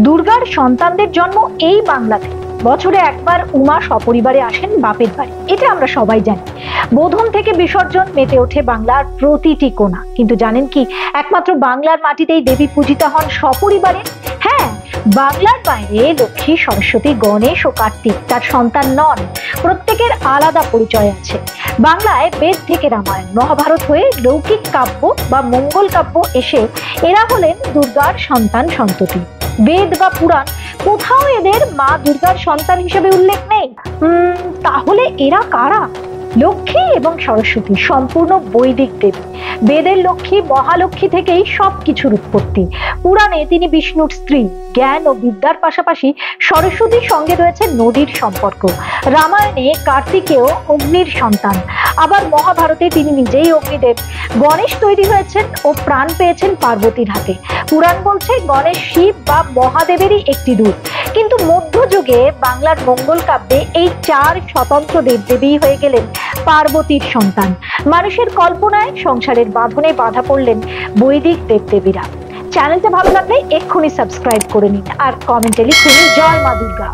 দুর্গার সন্তানদের জন্ম এই বাংলাতে। বছরে একবার উমা সপরিবারে আসেন বাপের বাড়ি, এটা আমরা সবাই জানি। বোধন থেকে বিসর্জন মেতে ওঠে বাংলার প্রতিটি কোণা। কিন্তু জানেন কি, একমাত্র বাংলার মাটিতেই দেবী পূজিতা হন সপরিবারে। হ্যাঁ, বাংলার বাইরে লক্ষ্মী, সরস্বতী, গণেশ ও কার্তিক তার সন্তান নন। প্রত্যেকের আলাদা পরিচয় আছে। বাংলায় বেদ থেকে রামায়ণ, মহাভারত হয়ে লৌকিক কাব্য বা মঙ্গল কাব্য এসে এরা হলেন দুর্গার সন্তান সন্ততি। বেদ বা পুরাণ কোথাও এদের মা দুর্গার সন্তান হিসেবে উল্লেখ নেই। তাহলে এরা কারা? লক্ষ্মী এবং সরস্বতী সম্পূর্ণ বৈদিক দেবী। বেদের লক্ষ্মী মহালক্ষ্মী থেকেই সবকিছুর উৎপত্তি। পুরাণে তিনি বিষ্ণুর স্ত্রী। জ্ঞান ও বিদ্যার পাশাপাশি সরস্বতীর সঙ্গে রয়েছে নদীর সম্পর্ক। রামায়ণে কার্তিকেয় অগ্নির সন্তান, আবার মহাভারতে তিনি নিজেই অগ্নিদেব। গণেশ তৈরি হয়েছেন ও প্রাণ পেয়েছেন পার্বতীর হাতে। পুরাণ বলছে গণেশ শিব বা মহাদেবেরই একটি রূপ। কিন্তু মধ্যযুগে বাংলার মঙ্গল কাব্যে এই চার স্বতন্ত্র দেবদেবী হয়ে গেলেন পার্বতীর সন্তান। মানুষের কল্পনায়, সংসারের বাঁধনে বাধা পড়লেন বৈদিক দেবদেবীরা। চ্যানেলটা ভালো লাগলে এক্ষুনি সাবস্ক্রাইব করে নিন আর কমেন্টে লিখুন জয় মা দুর্গা।